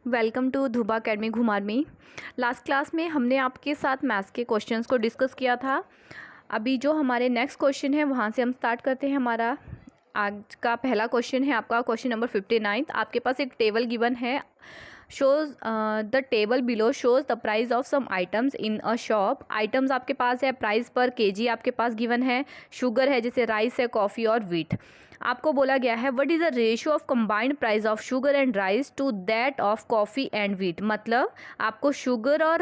Welcome to धुबा academy घुमार में। Last class में हमने आपके साथ मैथ्स के क्वेश्चंस को डिस्कस किया था। अभी जो हमारे नेक्स्ट क्वेश्चन है वहाँ से हम स्टार्ट करते हैं। हमारा आज का पहला क्वेश्चन है आपका क्वेश्चन नंबर 59। आपके पास एक टेबल गिवन है, shows the table below shows the price of some items in a shop. Items आपके पास है, प्राइस पर केजी आपके पास गिवन है, शुगर है जैसे राइस है, कॉफ़ी और व्हीट। आपको बोला गया है what is the ratio of combined price of sugar and rice to that of coffee and wheat. मतलब आपको शुगर और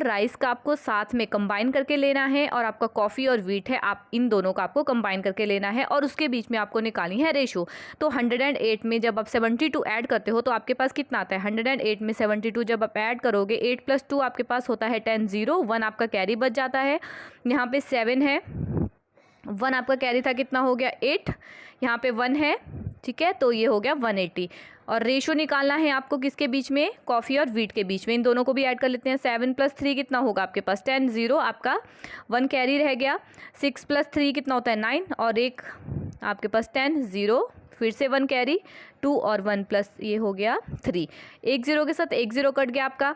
राइस का आपको साथ में कंबाइन करके लेना है, और आपका कॉफ़ी और व्हीट है, आप इन दोनों का आपको कंबाइन करके लेना है, और उसके बीच में आपको निकालनी है रेशो। तो 108 में जब आप 72 ऐड करते हो तो आपके पास कितना आता है? 108 में 72 जब आप ऐड करोगे, 8 + 2 आपके पास होता है 10, 0 1 आपका कैरी बच जाता है। यहाँ पे 7 है, 1 आपका कैरी था, कितना हो गया 8, यहाँ पे 1 है, ठीक है, तो ये हो गया 180। और रेशो निकालना है आपको किसके बीच में? कॉफ़ी और व्हीट के बीच में। इन दोनों को भी ऐड कर लेते हैं। 7 + 3 कितना होगा आपके पास? 10, 0 आपका 1 कैरी रह गया। 6 + 3 कितना होता है? 9, और एक आपके पास 10, 0 फिर से 1 कैरी, 2 और 1 प्लस ये हो गया 3। एक 0 के साथ एक 0 कट गया आपका।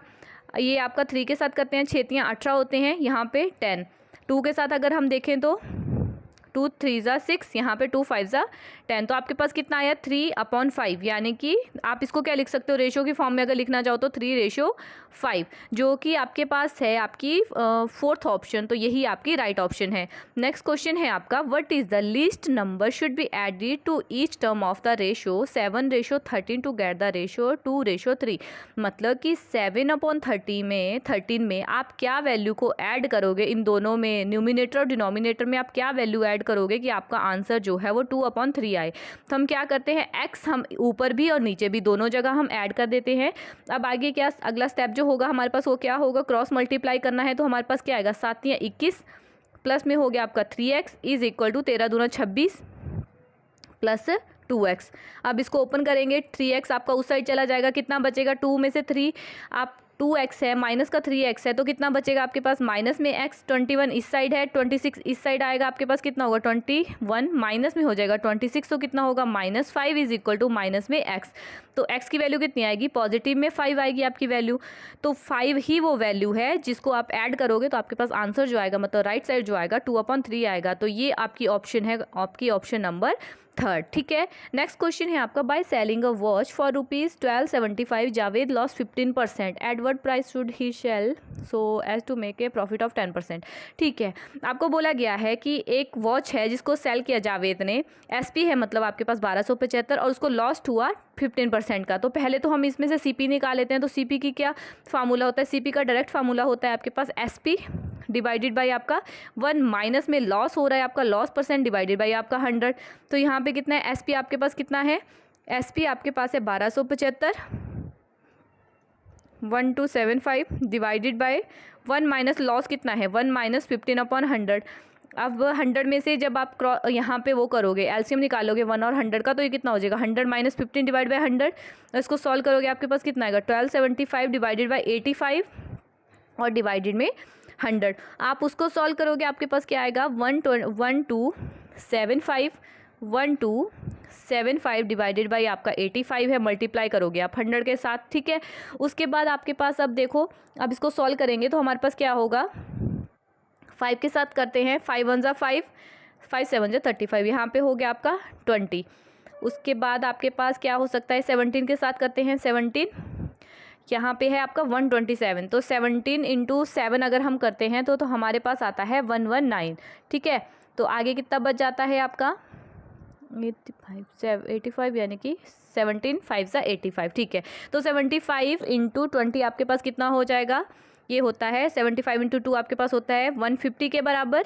ये आपका 3 के साथ करते हैं, 6 × 18 होते हैं, यहाँ पे 10। 2 के साथ अगर हम देखें तो 2 × 3 = 6, यहाँ पे 2 × 5 = 10। तो आपके पास कितना आया? 3/5, यानी कि आप इसको क्या लिख सकते हो? रेशो की फॉर्म में अगर लिखना चाहो तो 3:5, जो कि आपके पास है आपकी 4th ऑप्शन। तो यही आपकी राइट ऑप्शन है। नेक्स्ट क्वेश्चन है आपका what is the least number should be added to each term of the ratio 7:13 to get the ratio 2:3। मतलब कि 7/13 में आप क्या वैल्यू को ऐड करोगे? इन दोनों में, न्यूमिनेटर और डिनोमिनेटर में आप क्या वैल्यू ऐड करोगे कि आपका आंसर जो है वो 2/3 आए? तो हम क्या करते हैं, x हम ऊपर भी और नीचे भी दोनों जगह हम ऐड कर देते हैं। अब आगे क्या अगला स्टेप जो होगा हमारे पास, वो क्या होगा? क्रॉस मल्टीप्लाई करना है। तो हमारे पास क्या आएगा? 7 × 21 प्लस में हो गया आपका 3x = 13 दूना 26 प्लस 2x। अब इसको ओपन करेंगे, 3x आपका उस साइड चला जाएगा, कितना बचेगा? 2 में से 3 आप 2x है, माइनस का 3x है, तो कितना बचेगा आपके पास? माइनस में x, 21 इस साइड है, 26 इस साइड आएगा, आपके पास कितना होगा? 21 माइनस में हो जाएगा 26, तो कितना होगा? -5 = माइनस में x। तो x की वैल्यू कितनी आएगी? पॉजिटिव में 5 आएगी आपकी वैल्यू। तो 5 ही वो वैल्यू है जिसको आप ऐड करोगे तो आपके पास आंसर जो आएगा, मतलब राइट साइड जो आएगा 2/3 आएगा। तो ये आपकी ऑप्शन है, आपकी ऑप्शन नंबर 3rd, ठीक है। नेक्स्ट क्वेश्चन है आपका by selling a watch for ₹1275 Javed loss 15%, at what price should he sell so as to make a profit of 10%। ठीक है, आपको बोला गया है कि एक वॉच है जिसको सेल किया जावेद ने, एसपी है मतलब आपके पास 1275, और उसको लॉस्ट हुआ 15% का। तो पहले तो हम इसमें से सीपी निकाल लेते हैं। तो सीपी की क्या फार्मूला होता है? सीपी का डायरेक्ट फार्मूला होता है आपके पास एसपी डिवाइडेड बाई आपका 1, माइनस में लॉस हो रहा है आपका लॉस % डिवाइडेड बाई आपका 100। तो यहाँ पे कितना है? एसपी आपके पास कितना है? एसपी आपके पास है 1275, 1275 डिवाइडेड बाय 1 माइनस लॉस कितना है? 1 - 15/100। अब 100 में से जब आप यहाँ पे वो करोगे, एलसीएम निकालोगे 1 और 100 का, तो ये कितना हो जाएगा? 100 - 15 डिवाइड बाय 100। इसको सॉल्व करोगे आपके पास कितना आएगा? 1275 डिवाइडेड बाई 85 और डिवाइडेड में 100। आप उसको सॉल्व करोगे, आपके पास क्या आएगा? 1275 डिवाइडेड बाई आपका 85 है, मल्टीप्लाई करोगे आप 100 के साथ, ठीक है। उसके बाद आपके पास अब देखो, अब इसको सॉल्व करेंगे तो हमारे पास क्या होगा? 5 के साथ करते हैं, 5 × 1 = 5, 5 × 7 = 35, यहाँ पे हो गया आपका 20। उसके बाद आपके पास क्या हो सकता है? 17 के साथ करते हैं, 17 यहाँ पे है आपका 127। तो 17 × 7 अगर हम करते हैं तो हमारे पास आता है 119, ठीक है। तो आगे कितना बच जाता है आपका? 85, यानी कि 17 × 5 = 85, ठीक है। तो 75 × 20 आपके पास कितना हो जाएगा? ये होता है 75 × 2 आपके पास होता है 150 के बराबर।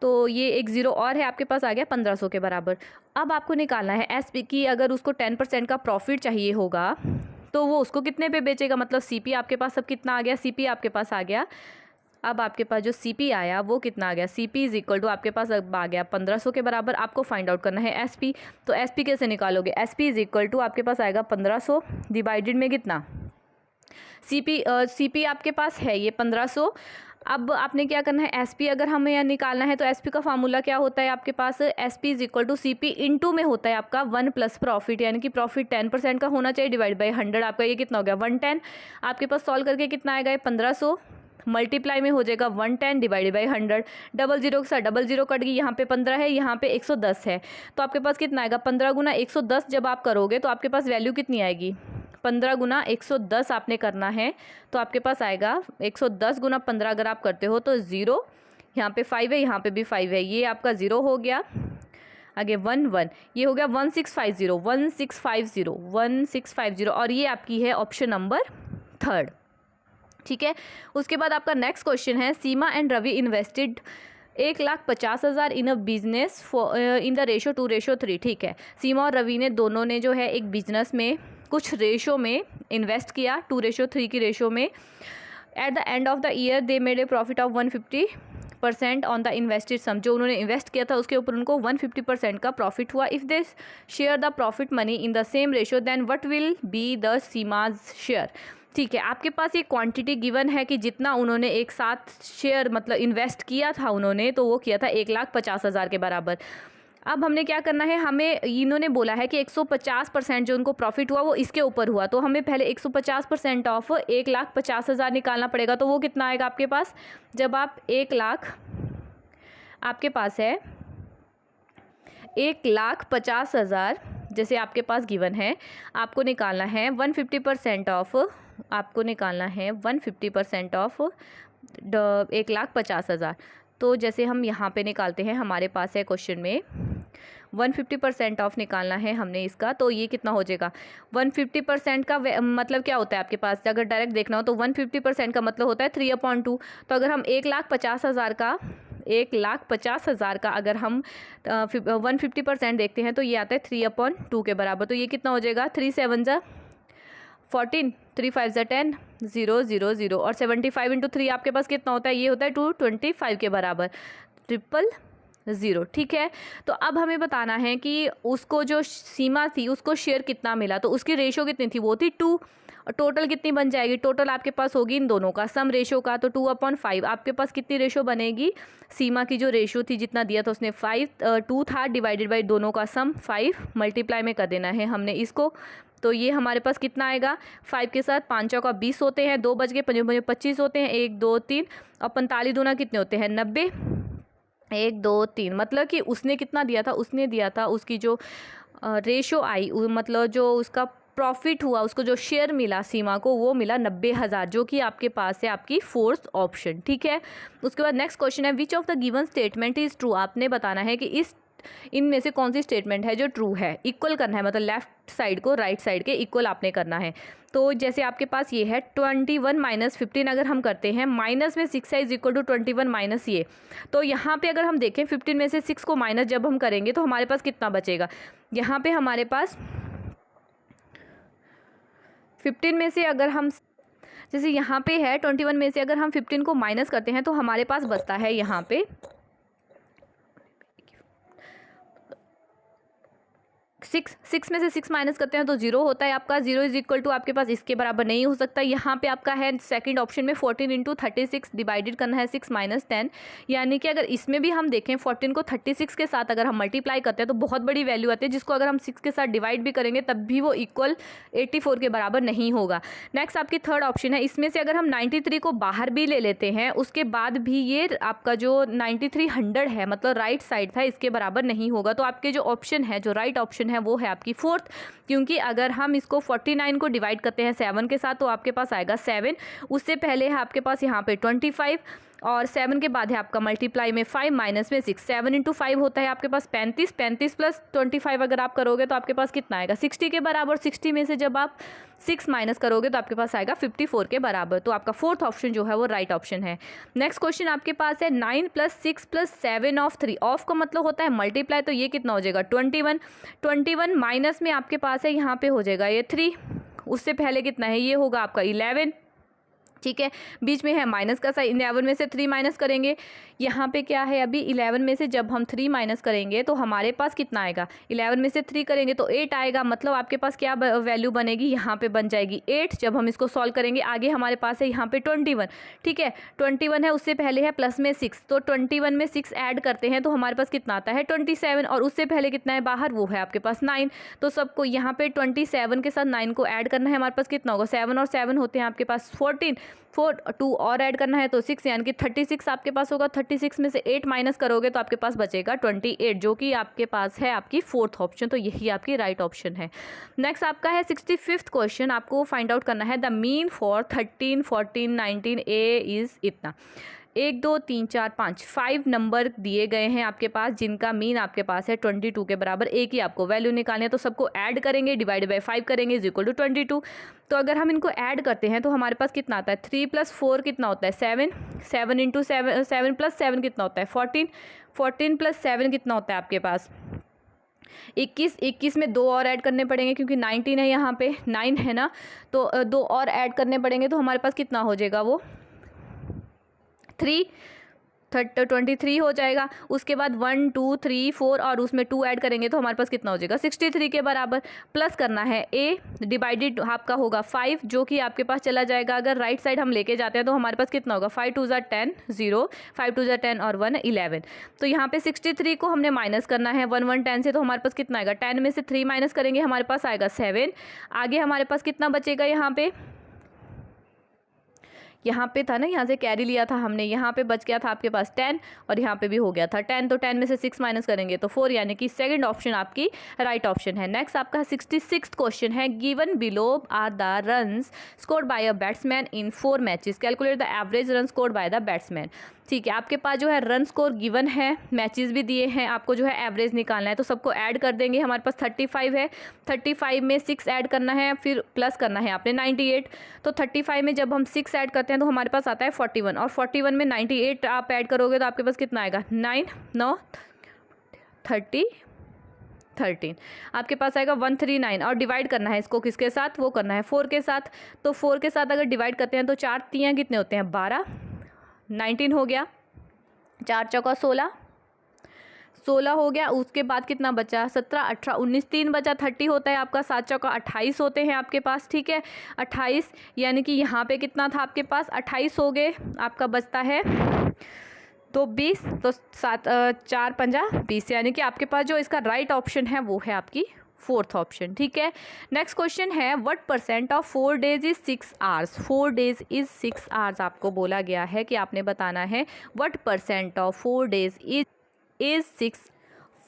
तो ये एक 0 और है, आपके पास आ गया 1500 के बराबर। अब आपको निकालना है एसपी की, अगर उसको 10% का प्रॉफिट चाहिए होगा तो वो उसको कितने पे बेचेगा? मतलब सीपी आपके पास अब कितना आ गया? सीपी आपके पास आ गया, अब आपके पास जो सीपी आया वो कितना आ गया? सीपी = आपके पास अब आ गया 1500 के बराबर। आपको फाइंड आउट करना है एसपी। तो एसपी कैसे निकालोगे? एसपी = आपके पास आएगा 1500 डिवाइडेड में कितना? सीपी आपके पास है ये 1500, अब आपने क्या करना है, एसपी अगर हमें यहाँ निकालना है तो एसपी का फार्मूला क्या होता है आपके पास, SP is equal to CP into में होता है आपका 1 प्लस प्रॉफिट, यानी कि प्रॉफिट 10% का होना चाहिए डिवाइड बाई 100। आपका ये कितना हो गया 110। आपके पास सॉल्व करके कितना आएगा, 1500 मल्टीप्लाई में हो जाएगा 110 डिवाइडेड बाई 100। डबल जीरो के साथ डबल जीरो कट गई, यहाँ पे 15 है, यहाँ पे 110 है, तो आपके पास कितना आएगा 15 गुना 110 जब आप करोगे तो आपके पास वैल्यू कितनी आएगी, 15 गुना 110 आपने करना है तो आपके पास आएगा 110 गुना 15 अगर आप करते हो तो 0, यहाँ पे 5 है, यहाँ पे भी 5 है, ये आपका 0 हो गया। आगे 1 1, ये हो गया 1650 1650 1650, और ये आपकी है ऑप्शन नंबर 3। ठीक है, उसके बाद आपका नेक्स्ट क्वेश्चन है, Seema and Ravi invested 1,50,000 in a business in the ratio 2:3। ठीक है, सीमा और रवि ने दोनों ने जो है एक बिजनेस में कुछ रेशो में इन्वेस्ट किया, 2:3 की रेशो में। At the end of the year they made a profit of 150% on the invested sum, जो उन्होंने इन्वेस्ट किया था उसके ऊपर उनको 150% का प्रॉफिट हुआ। If they share the profit money in the same ratio then what will be the Seema's share. ठीक है, आपके पास ये क्वांटिटी गिवन है कि जितना उन्होंने एक साथ शेयर मतलब इन्वेस्ट किया था उन्होंने, तो वो किया था 1,50,000 के बराबर। अब हमने क्या करना है, हमें इन्होंने बोला है कि 150% जो उनको प्रॉफिट हुआ वो इसके ऊपर हुआ, तो हमें पहले 150% ऑफ 1,50,000 निकालना पड़ेगा। तो वो कितना आएगा आपके पास, जब आप 1 लाख आपके पास है 1,50,000 जैसे आपके पास गिवन है, आपको निकालना है 150% ऑफ, आपको निकालना है 150% ऑफ 1,50,000। तो जैसे हम यहाँ पे निकालते हैं, हमारे पास है क्वेश्चन में 150% ऑफ निकालना है हमने इसका, तो ये कितना हो जाएगा 150% का मतलब क्या होता है आपके पास, अगर डायरेक्ट देखना हो तो 150% का मतलब होता है 3/2। तो अगर हम 1,50,000 का 1,50,000 का अगर हम 150% देखते हैं तो ये आता है 3/2 के बराबर। तो ये कितना हो जाएगा 3 7 जा 14, 3 5 जा 10, 0 0 0, और 75 इंटू 3 आपके पास कितना होता है, ये होता है 225 के बराबर, 000। ठीक है, तो अब हमें बताना है कि उसको जो सीमा थी उसको शेयर कितना मिला, तो उसकी रेशो कितनी थी, वो थी 2। और टोटल कितनी बन जाएगी, टोटल आपके पास होगी इन दोनों का सम रेशो का, तो 2/5 आपके पास कितनी रेशो बनेगी, सीमा की जो रेशो थी जितना दिया था उसने 2 था डिवाइडेड बाई दोनों का सम 5, मल्टीप्लाई में कर देना है हमने इसको। तो ये हमारे पास कितना आएगा, 5 के साथ 5 चौका 20 होते हैं, 2 बज के 5 25 होते हैं, 1 2 3 और 45 दूना कितने होते हैं 90, 1 2 3, मतलब कि उसने कितना दिया था, उसने दिया था उसकी जो रेशो आई मतलब जो उसका प्रॉफिट हुआ, उसको जो शेयर मिला सीमा को वो मिला 90,000, जो कि आपके पास है आपकी 4th ऑप्शन। ठीक है, उसके बाद नेक्स्ट क्वेश्चन है, which of the given statement is true. आपने बताना है कि इनमें से कौन सी स्टेटमेंट है जो ट्रू है, इक्वल करना है, मतलब लेफ्ट साइड को राइट साइड के इक्वल आपने करना है। तो जैसे आपके पास ये है 21 माइनस 15 अगर हम करते हैं, माइनस में 6 है इज इक्वल टू 21 माइनस ये, तो यहाँ पे अगर हम देखें 15 में से 6 को माइनस जब हम करेंगे तो हमारे पास कितना बचेगा, यहाँ पे हमारे पास 15 में से अगर हम जैसे यहाँ पे है 21 में से अगर हम 15 को माइनस करते हैं तो हमारे पास बचता है यहाँ पे 6 में से 6 माइनस करते हैं तो 0 होता है आपका, 0 इज इक्वल टू आपके पास इसके बराबर नहीं हो सकता। यहाँ पे आपका है सेकंड ऑप्शन में 14 इंटू 36 डिवाइडेड करना है 6 माइनस 10, यानी कि अगर इसमें भी हम देखें 14 को 36 के साथ अगर हम मल्टीप्लाई करते हैं तो बहुत बड़ी वैल्यू आती है, जिसको अगर हम 6 के साथ डिवाइड भी करेंगे तब भी वो इक्वल 84 के बराबर नहीं होगा। नेक्स्ट आपकी थर्ड ऑप्शन है, इसमें से अगर हम 93 को बाहर भी ले लेते हैं उसके बाद भी ये आपका जो 9300 है मतलब राइट साइड था इसके बराबर नहीं होगा। तो आपके जो ऑप्शन है, जो राइट ऑप्शन है वो है आपकी 4th, क्योंकि अगर हम इसको 49 को डिवाइड करते हैं 7 के साथ तो आपके पास आएगा 7, उससे पहले है आपके पास यहाँ पे 25 और 7 के बाद है आपका मल्टीप्लाई में 5 माइनस में 6, 7 इंटू 5 होता है आपके पास 35, 35 प्लस 25 अगर आप करोगे तो आपके पास कितना आएगा 60 के बराबर, 60 में से जब आप 6 माइनस करोगे तो आपके पास आएगा 54 के बराबर। तो आपका 4th ऑप्शन जो है वो राइट ऑप्शन है। नेक्स्ट क्वेश्चन आपके पास है 9 + 6 + 7 ऑफ 3, ऑफ का मतलब होता है मल्टीप्लाई, तो ये कितना हो जाएगा 21, 21 माइनस में आपके पास है यहाँ पे हो जाएगा ये 3, उससे पहले कितना है ये होगा आपका 11, ठीक है, बीच में है माइनस का साइन, 11 में से 3 माइनस करेंगे, यहाँ पे क्या है अभी 11 में से जब हम 3 माइनस करेंगे तो हमारे पास कितना आएगा, 11 में से 3 करेंगे तो 8 आएगा, मतलब आपके पास क्या वैल्यू बनेगी, यहाँ पे बन जाएगी 8। जब हम इसको सॉल्व करेंगे आगे हमारे पास है यहाँ पे 21, ठीक है 21 है, उससे पहले है प्लस में 6, तो 21 में 6 ऐड करते हैं तो हमारे पास कितना आता है 27, और उससे पहले कितना है बाहर, वो है आपके पास 9। तो सबको यहाँ पे 27 के साथ 9 को ऐड करना है, हमारे पास कितना होगा 7 और 7 होते हैं आपके पास 14, 2 और ऐड करना है तो 6, यानी कि 36 आपके पास होगा। 36 में से 8 माइनस करोगे तो आपके पास बचेगा 28, जो कि आपके पास है आपकी 4th ऑप्शन, तो यही आपकी राइट ऑप्शन है। नेक्स्ट आपका है 65th क्वेश्चन, आपको फाइंड आउट करना है the mean for 13, 14, 19 A is इतना। 1 2 3 4 5 5 नंबर दिए गए हैं आपके पास, जिनका मीन आपके पास है 22 के बराबर। एक ही आपको वैल्यू निकालनी है, तो सबको ऐड करेंगे, डिवाइड बाय 5 करेंगे इज इक्वल टू 22। तो अगर हम इनको ऐड करते हैं तो हमारे पास कितना आता है 3 + 4 कितना होता है 7, 7 × 7, 7 + 7 कितना होता है 14, 14 + 7 कितना होता है आपके पास 21, 21 में 2 और ऐड करने पड़ेंगे क्योंकि 19 है यहाँ पे 9 है ना, तो 2 और ऐड करने पड़ेंगे तो हमारे पास कितना हो जाएगा वो 23 हो जाएगा। उसके बाद 1 2 3 4 और उसमें 2 ऐड करेंगे तो हमारे पास कितना हो जाएगा 63 के बराबर। प्लस करना है ए, डिवाइडेड आपका होगा 5, जो कि आपके पास चला जाएगा, अगर राइट साइड हम लेके जाते हैं तो हमारे पास कितना होगा 5 2 = 10 0, 5 2 = 10 और 1 11। तो यहाँ पे 63 को हमने माइनस करना है 1 1 10 से, तो हमारे पास कितना आएगा 10 में से 3 माइनस करेंगे हमारे पास आएगा 7। आगे हमारे पास कितना बचेगा, यहाँ पे था ना, यहाँ से कैरी लिया था हमने, यहाँ पे बच गया था आपके पास 10 और यहाँ पे भी हो गया था 10, तो 10 में से 6 माइनस करेंगे तो 4, यानी कि सेकंड ऑप्शन आपकी राइट ऑप्शन है। नेक्स्ट आपका 66th क्वेश्चन है, given below are the runs scored by a batsman in 4 matches, calculate the average run scored by the batsman. ठीक है, आपके पास जो है रन स्कोर गिवन है, मैचेस भी दिए हैं, आपको जो है एवरेज निकालना है, तो सबको ऐड कर देंगे। हमारे पास 35 है, 35 में 6 ऐड करना है, फिर प्लस करना है आपने 98, तो 35 में जब हम 6 ऐड करते हैं तो हमारे पास आता है 41, और 41 में 98 आप ऐड करोगे तो आपके पास कितना आएगा 9 9 30 13, आपके पास आएगा 139, और डिवाइड करना है इसको किसके साथ, वो करना है 4 के साथ। तो 4 के साथ अगर डिवाइड करते हैं तो 4 3 कितने होते हैं 12, 19 हो गया, 4 चौका 16 हो गया। उसके बाद कितना बचा 17 18 19, 3 बचा 30 होता है आपका, 7 चौका 28 होते हैं आपके पास। ठीक है 28, यानी कि यहाँ पे कितना था आपके पास 28 हो गए, आपका बचता है तो 20, तो 7 4 5 20, यानी कि आपके पास जो इसका राइट ऑप्शन है वो है आपकी 4th ऑप्शन। ठीक है, नेक्स्ट क्वेश्चन है what % of 4 days is 6 hours. 4 days is 6 hours आपको बोला गया है कि आपने बताना है what % of 4 days is 6।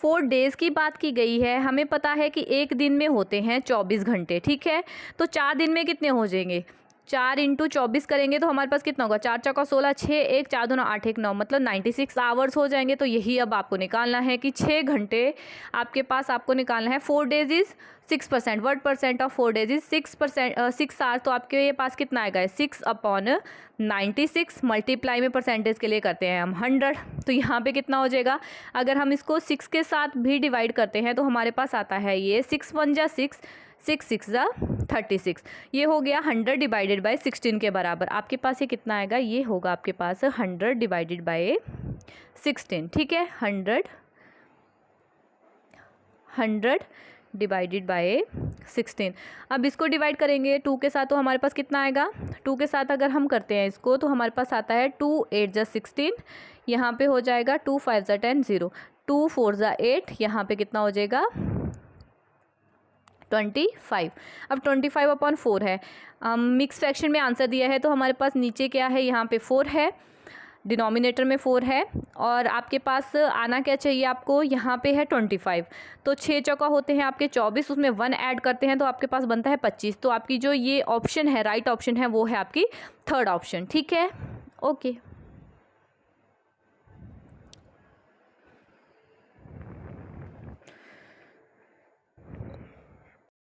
4 days की बात की गई है, हमें पता है कि एक दिन में होते हैं 24 घंटे। ठीक है, तो 4 दिन में कितने हो जाएंगे, 4 × 24 करेंगे तो हमारे पास कितना होगा 4 चौका 16, 6 1 4 2 8 1 9, मतलब 96 आवर्स हो जाएंगे। तो यही अब आपको निकालना है कि 6 घंटे आपके पास आपको निकालना है। 4 days is 6%, what % of 4 days is 6 hours, तो आपके पास कितना आएगा 6/96, मल्टीप्लाई में परसेंटेज के लिए करते हैं हम 100, तो यहाँ पे कितना हो जाएगा, अगर हम इसको 6 के साथ भी डिवाइड करते हैं तो हमारे पास आता है ये 6 1 = 6, 6 6 = 36, ये हो गया 100 डिवाइडेड बाय 16 के बराबर। आपके पास ये कितना आएगा, ये होगा आपके पास 100 डिवाइडेड बाय 16। ठीक है 100 डिवाइडेड बाय 16। अब इसको डिवाइड करेंगे 2 के साथ तो हमारे पास कितना आएगा, 2 के साथ अगर हम करते हैं इसको तो हमारे पास आता है 2 8 = 16, यहाँ पे हो जाएगा 2 5 = 10 0, 2 4 = 8, यहाँ पे कितना हो जाएगा 25। अब 25/4 है, मिक्स फ्रैक्शन में आंसर दिया है तो हमारे पास नीचे क्या है, यहाँ पे 4 है, डिनोमिनेटर में 4 है, और आपके पास आना क्या चाहिए आपको, यहाँ पे है 25, तो 6 चौका होते हैं आपके 24, उसमें 1 ऐड करते हैं तो आपके पास बनता है 25। तो आपकी जो ये ऑप्शन है राइट ऑप्शन है वो है आपकी 3rd ऑप्शन। ठीक है, ओके।